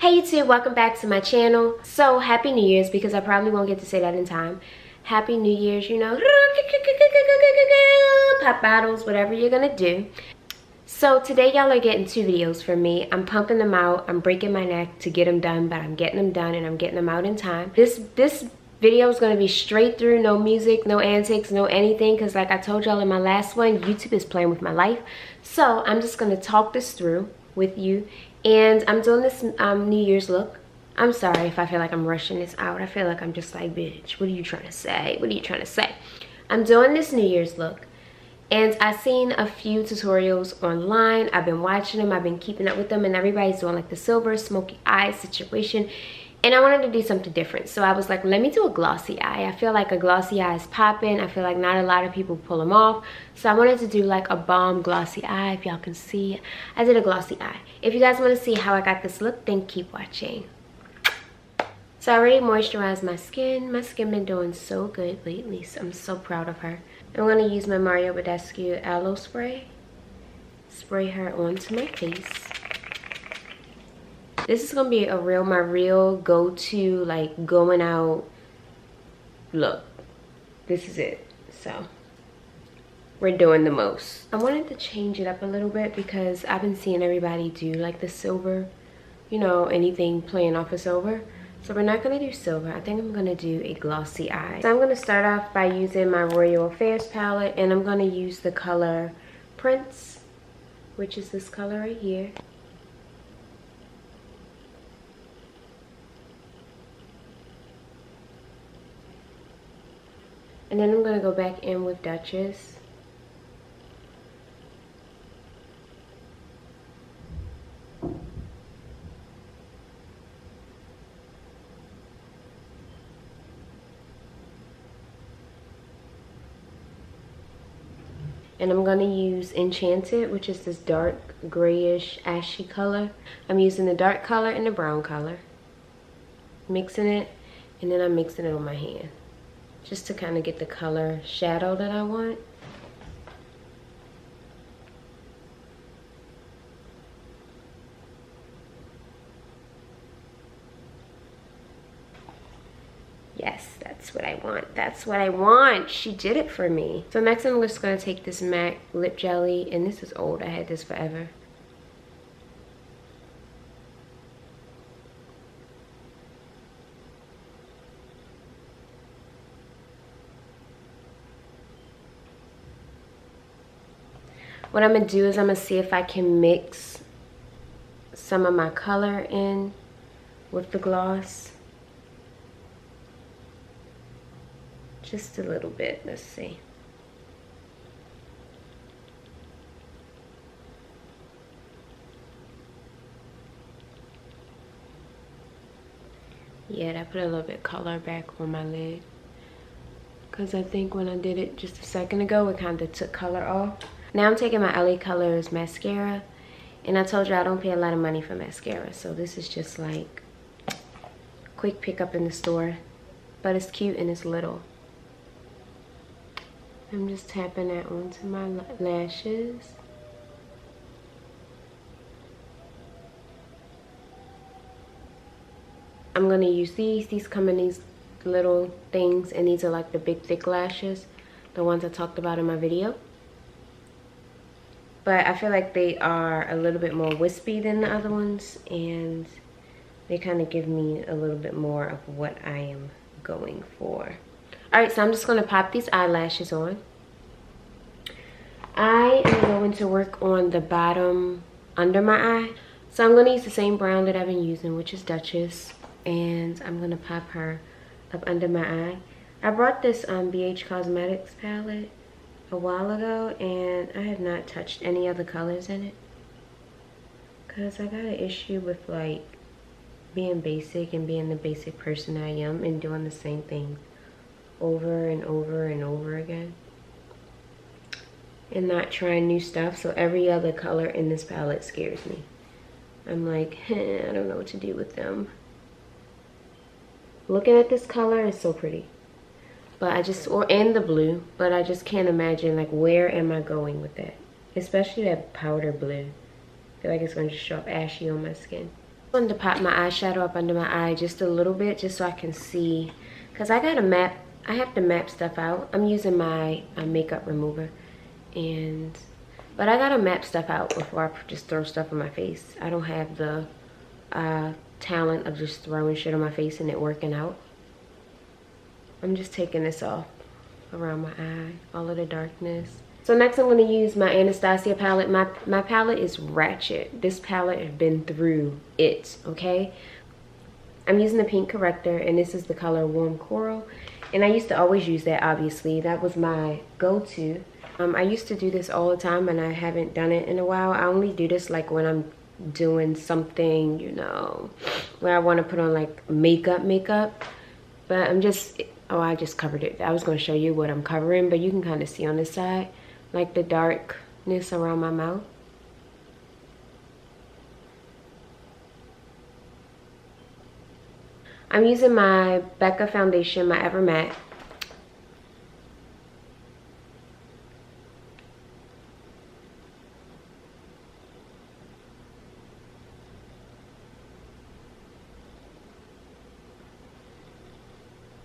Hey YouTube, welcome back to my channel. So happy New Year's, because I probably won't get to say that in time. Happy New Year's, you know, pop bottles, whatever you're gonna do. So today y'all are getting two videos from me. I'm pumping them out. I'm breaking my neck to get them done, but I'm getting them done and I'm getting them out in time. This video is gonna be straight through, no music, no antics, no anything, because like I told y'all in my last one, YouTube is playing with my life. So I'm just gonna talk this through with you. And I'm doing this New Year's look. I'm sorry if I feel like I'm rushing this out. I feel like I'm just like, bitch, what are you trying to say? What are you trying to say? I'm doing this New Year's look. And I've seen a few tutorials online. I've been watching them. I've been keeping up with them. And everybody's doing like the silver smoky eye situation. And I wanted to do something different. So I was like, let me do a glossy eye. I feel like a glossy eye is popping. I feel like not a lot of people pull them off. So I wanted to do like a balm glossy eye. If y'all can see, I did a glossy eye. If you guys want to see how I got this look, then keep watching. So I already moisturized my skin. My skin been doing so good lately. So I'm so proud of her. I'm going to use my Mario Badescu Aloe Spray. Spray her onto my face. This is gonna be my real go-to, like, going out look. This is it. So we're doing the most. I wanted to change it up a little bit because I've been seeing everybody do like the silver, you know, anything playing off of silver. So we're not gonna do silver. I think I'm gonna do a glossy eye. So I'm gonna start off by using my Royal Affairs palette, and I'm gonna use the color Prince, which is this color right here. And then I'm going to go back in with Duchess. And I'm going to use Enchanted, which is this dark grayish ashy color. I'm using the dark color and the brown color. Mixing it, and then I'm mixing it on my hand, just to kind of get the color shadow that I want. Yes, that's what I want. That's what I want. She did it for me. So next I'm just going to take this MAC lip jelly, and this is old. I had this forever. What I'm going to do is I'm going to see if I can mix some of my color in with the gloss. Just a little bit. Let's see. Yeah, I put a little bit of color back on my lid, because I think when I did it just a second ago, it kind of took color off. Now I'm taking my LA Colors mascara, and I told you I don't pay a lot of money for mascara, so this is just like quick pickup in the store, but it's cute and it's little. I'm just tapping that onto my lashes. I'm gonna use these come in these little things, and these are like the big thick lashes, the ones I talked about in my video. But I feel like they are a little bit more wispy than the other ones, and they kind of give me a little bit more of what I am going for. Alright, so I'm just going to pop these eyelashes on. I am going to work on the bottom under my eye. So I'm going to use the same brown that I've been using, which is Duchess. And I'm going to pop her up under my eye. I brought this BH Cosmetics palette a while ago, and I have not touched any other colors in it, because I got an issue with like being basic and being the basic person I am and doing the same thing over and over and over again and not trying new stuff. So every other color in this palette scares me. I'm like, I don't know what to do with them. Looking at this color is so pretty. But I just, and the blue, but I just can't imagine, like, where am I going with that? Especially that powder blue. I feel like it's going to show up ashy on my skin. I wanted to pop my eyeshadow up under my eye just a little bit, just so I can see, because I got a map. I have to map stuff out. I'm using my makeup remover, but I gotta map stuff out before I just throw stuff on my face. I don't have the talent of just throwing shit on my face and it working out. I'm just taking this off around my eye, all of the darkness. So next I'm going to use my Anastasia palette. My palette is ratchet. This palette has been through it, okay? I'm using the pink corrector, and this is the color Warm Coral. And I used to always use that, obviously. That was my go-to. I used to do this all the time, and I haven't done it in a while. I only do this like when I'm doing something, you know, where I want to put on like makeup. But I'm just, oh, I just covered it. I was going to show you what I'm covering, but you can kind of see on this side, like the darkness around my mouth. I'm using my Becca foundation, my Ever Matte.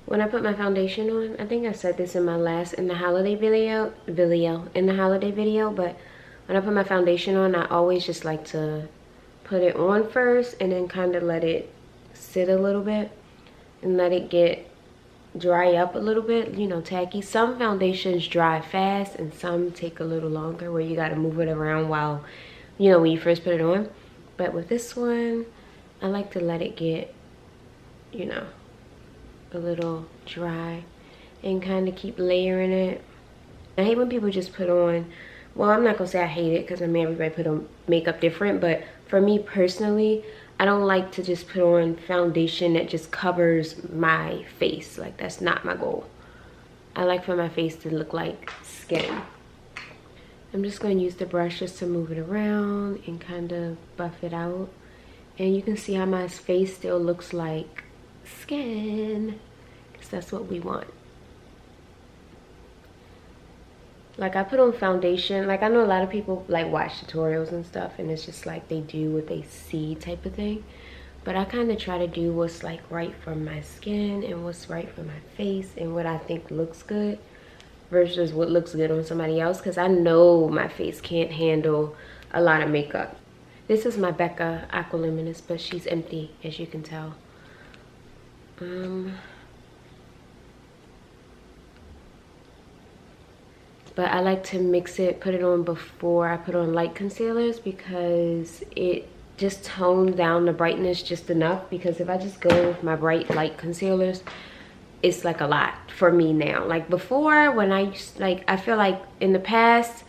When I put my foundation on, I think I said this in my last, in the holiday video, but when I put my foundation on, I always just like to put it on first and then kind of let it sit a little bit and let it get dry up a little bit, you know, tacky. Some foundations dry fast and some take a little longer where you got to move it around while, you know, when you first put it on. But with this one, I like to let it get, you know, a little dry and kind of keep layering it. I hate when people just put on, well, I'm not gonna say I hate it because I mean everybody put on makeup different, but for me personally, I don't like to just put on foundation that just covers my face. Like, that's not my goal. I like for my face to look like skin. I'm just going to use the brush just to move it around and kind of buff it out, and you can see how my face still looks like skin, because that's what we want. Like, I put on foundation, like I know a lot of people like watch tutorials and stuff and it's just like they do what they see type of thing, but I kind of try to do what's like right for my skin and what's right for my face and what I think looks good versus what looks good on somebody else, because I know my face can't handle a lot of makeup. This is my Becca Aqualuminous, but she's empty, as you can tell. But I like to mix it, put it on before I put on light concealers, because it just tones down the brightness just enough. Because if I just go with my bright light concealers, it's like a lot for me now. Like before, when I used, like, I feel like in the past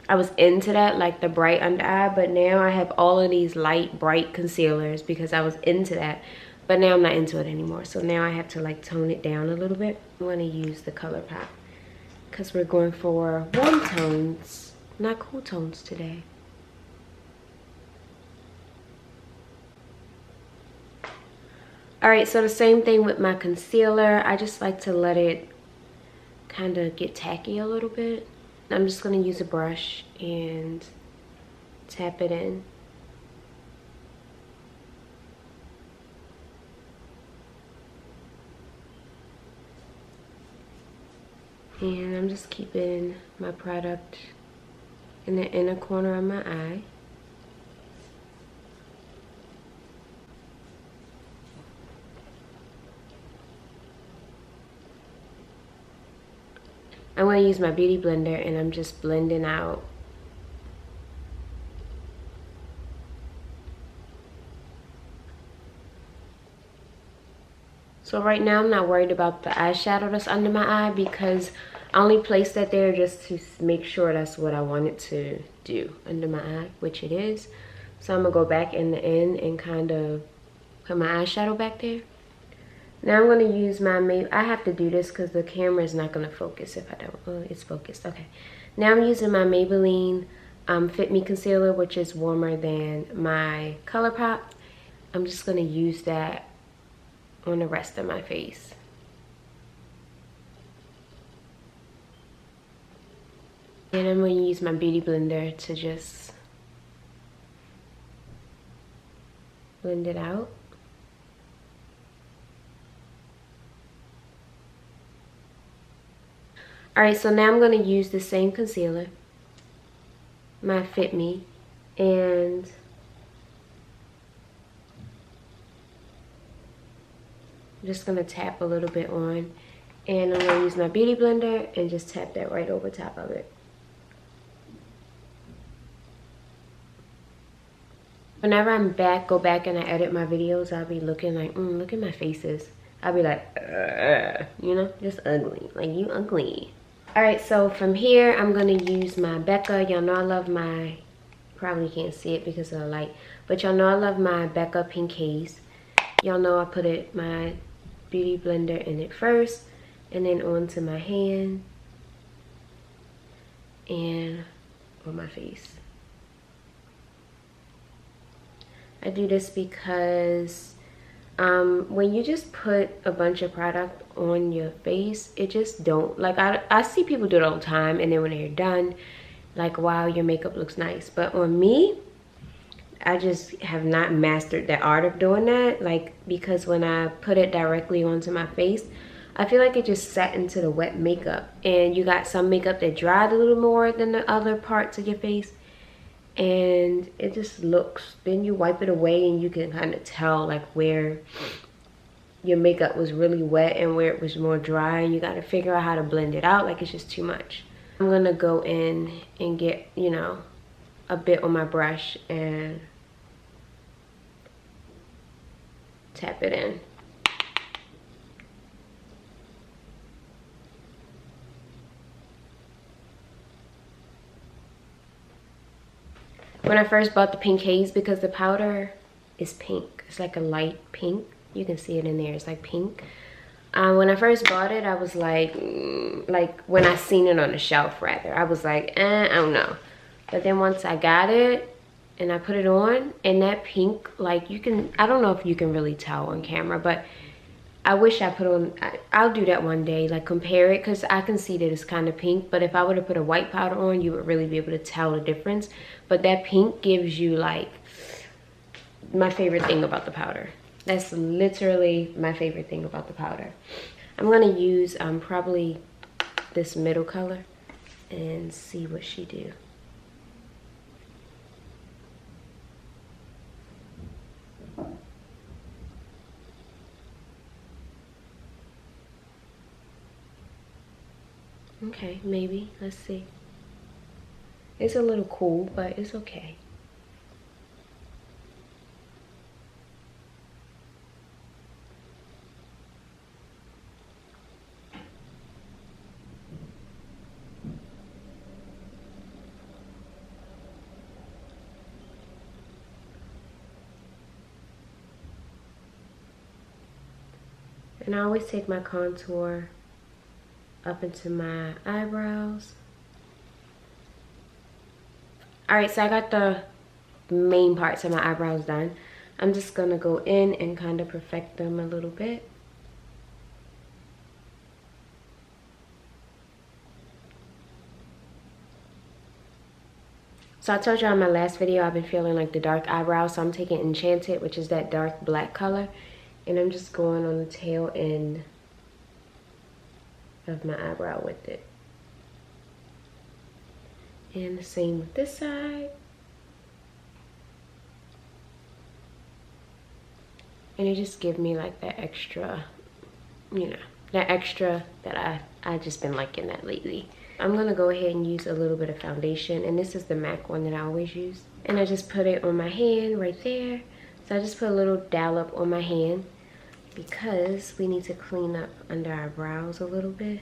I was into that, like the bright under eye, but now I have all of these light bright concealers because I was into that. But now I'm not into it anymore, so now I have to like tone it down a little bit. I'm going to use the ColourPop because we're going for warm tones, not cool tones today. Alright, so the same thing with my concealer. I just like to let it kind of get tacky a little bit. I'm just going to use a brush and tap it in. And I'm just keeping my product in the inner corner of my eye. I'm going to use my beauty blender and I'm just blending out So right now I'm not worried about the eyeshadow that's under my eye because I only placed that there just to make sure that's what I wanted to do under my eye, which it is. So I'm gonna go back in the end and kind of put my eyeshadow back there. Now I'm gonna use my I have to do this because the camera is not gonna focus if I don't. Oh, it's focused, okay. Now I'm using my Maybelline Fit Me Concealer, which is warmer than my ColourPop. I'm just gonna use that on the rest of my face. And I'm going to use my beauty blender to just blend it out. Alright, so now I'm going to use the same concealer, my Fit Me, and I'm just going to tap a little bit on, and I'm going to use my Beauty Blender and just tap that right over top of it. Whenever I'm go back and I edit my videos, I'll be looking like, look at my faces. I'll be like, you know, just ugly, like you ugly. Alright, so from here, I'm going to use my Becca. Y'all know I love my, probably can't see it because of the light, but y'all know I love my Becca Pink Haze. Y'all know I put my Beauty Blender in it first, and then onto my hand, and on my face. I do this because when you just put a bunch of product on your face, it just don't, like, I see people do it all the time, and then when they're done, like, wow, your makeup looks nice. But on me, I just have not mastered the art of doing that, like, because when I put it directly onto my face, I feel like it just set into the wet makeup, and you got some makeup that dried a little more than the other parts of your face, and it just looks, then you wipe it away and you can kind of tell like where your makeup was really wet and where it was more dry, and you got to figure out how to blend it out. Like, it's just too much. I'm gonna go in and get, you know, a bit on my brush and tap it in. When I first bought the Pink Haze, because the powder is pink, it's like a light pink, you can see it in there, it's like pink. When I first bought it, I was like when I seen it on the shelf rather, I was like, I don't know. But then once I got it and I put it on, and that pink, like, you can, I don't know if you can really tell on camera, but I wish I put on, I'll do that one day, like compare it, because I can see that it's kind of pink, but if I were to put a white powder on, you would really be able to tell the difference. But that pink gives you, like, my favorite thing about the powder. That's literally my favorite thing about the powder. I'm gonna use probably this middle color and see what she do. Okay, maybe. Let's see. It's a little cool, but it's okay. And I always take my contour up into my eyebrows. Alright, so I got the main parts of my eyebrows done. I'm just gonna go in and kind of perfect them a little bit. So I told you in my last video I've been feeling like the dark eyebrows, so I'm taking Enchanted, which is that dark black color, and I'm just going on the tail end of my eyebrow with it. And the same with this side. And it just gives me like that extra, you know, that extra that I just been liking that lately. I'm gonna go ahead and use a little bit of foundation, and this is the MAC one that I always use. And I just put it on my hand right there. So I just put a little dollop on my hand because we need to clean up under our brows a little bit.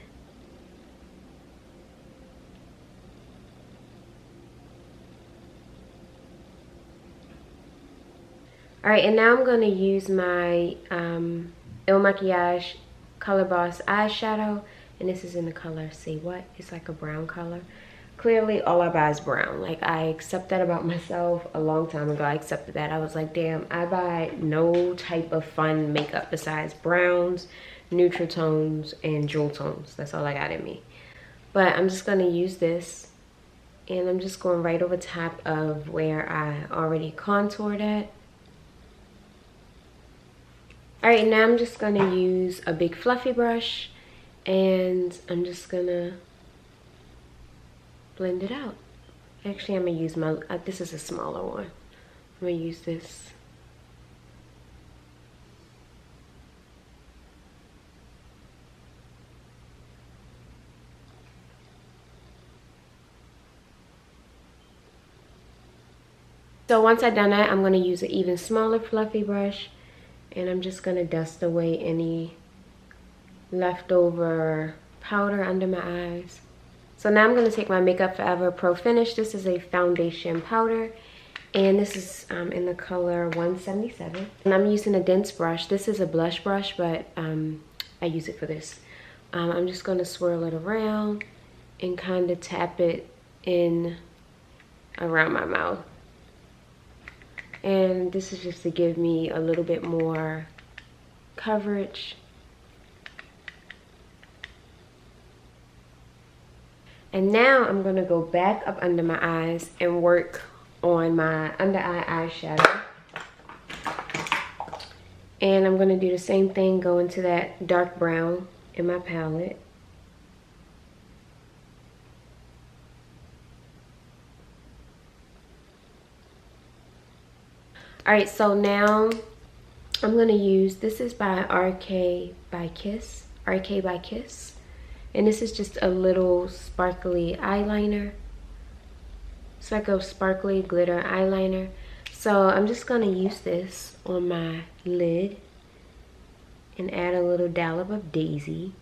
Alright, and now I'm going to use my Il Makiage Color Boss eyeshadow, and this is in the color Say What. It's like a brown color. Clearly, all I buy is brown. Like, I accept that about myself a long time ago. I accepted that. I was like, damn, I buy no type of fun makeup besides browns, neutral tones, and jewel tones. That's all I got in me. But I'm just going to use this, and I'm just going right over top of where I already contoured at. All right, now I'm just gonna use a big fluffy brush and I'm just gonna blend it out. Actually, I'm gonna use my, this is a smaller one. I'm gonna use this. So once I've done that, I'm gonna use an even smaller fluffy brush and I'm just gonna dust away any leftover powder under my eyes. So now I'm gonna take my Makeup Forever Pro Finish. This is a foundation powder and this is in the color 177. And I'm using a dense brush. This is a blush brush, but I use it for this. I'm just gonna swirl it around and kind of tap it in around my mouth. And this is just to give me a little bit more coverage. And now I'm gonna go back up under my eyes and work on my under eye eyeshadow. And I'm gonna do the same thing, go into that dark brown in my palette. All right, so now I'm gonna use, this is by RK by Kiss. And this is just a little sparkly eyeliner. It's like a sparkly glitter eyeliner. So I'm just gonna use this on my lid and add a little dollop of Daisy.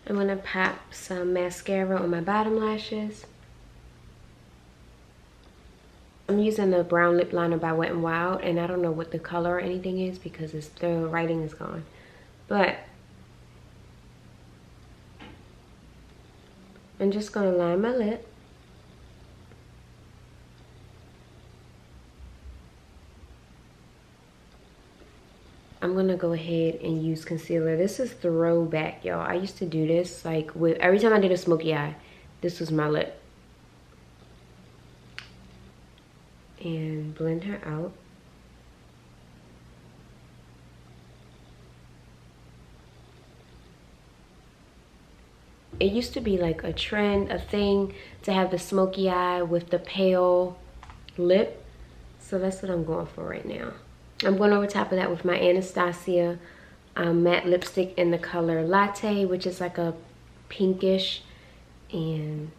I'm gonna pop some mascara on my bottom lashes. I'm using the brown lip liner by Wet n Wild, and I don't know what the color or anything is because the writing is gone. But I'm just gonna line my lip. I'm gonna go ahead and use concealer. This is throwback, y'all. I used to do this like with every time I did a smoky eye, this was my lip. And blend her out. It used to be like a trend, a thing to have the smoky eye with the pale lip. So that's what I'm going for right now. I'm going over top of that with my Anastasia matte lipstick in the color Latte, which is like a pinkish. And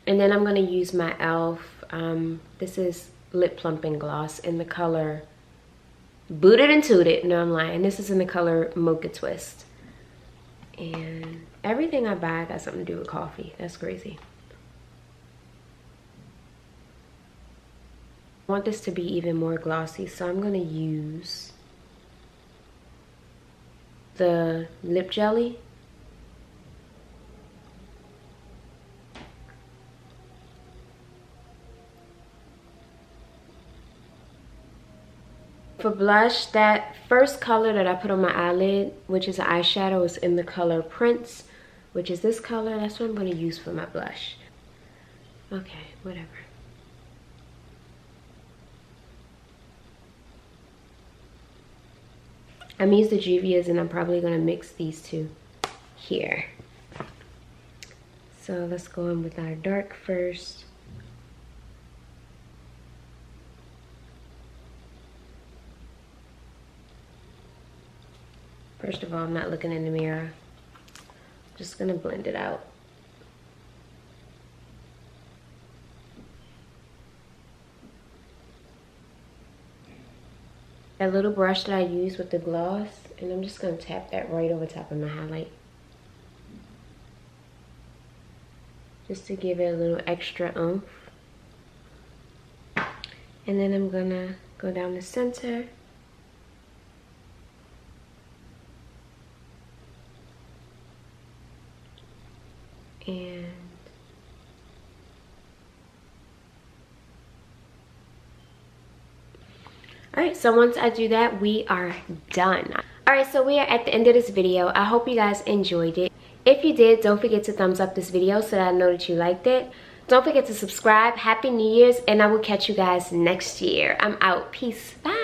then I'm going to use my e.l.f. This is Lip Plumping Gloss in the color Booted and Tooted. No, I'm lying. This is in the color Mocha Twist. And everything I buy got something to do with coffee. That's crazy. I want this to be even more glossy, so I'm going to use the lip jelly. For blush, that first color that I put on my eyelid, which is an eyeshadow, is in the color Prince, which is this color. That's what I'm going to use for my blush. Okay, whatever. I'm using the Juvia's and I'm probably going to mix these two here. So let's go in with our dark first. First of all, I'm not looking in the mirror. I'm just gonna blend it out. That little brush that I use with the gloss, and I'm just gonna tap that right over top of my highlight. Just to give it a little extra oomph. And then I'm gonna go down the center. And All right, so once I do that, we are done. All right, so we are at the end of this video. I hope you guys enjoyed it. If you did, don't forget to thumbs up this video so that I know that you liked it. Don't forget to subscribe. Happy New Year's, and I will catch you guys next year. I'm out. Peace. Bye.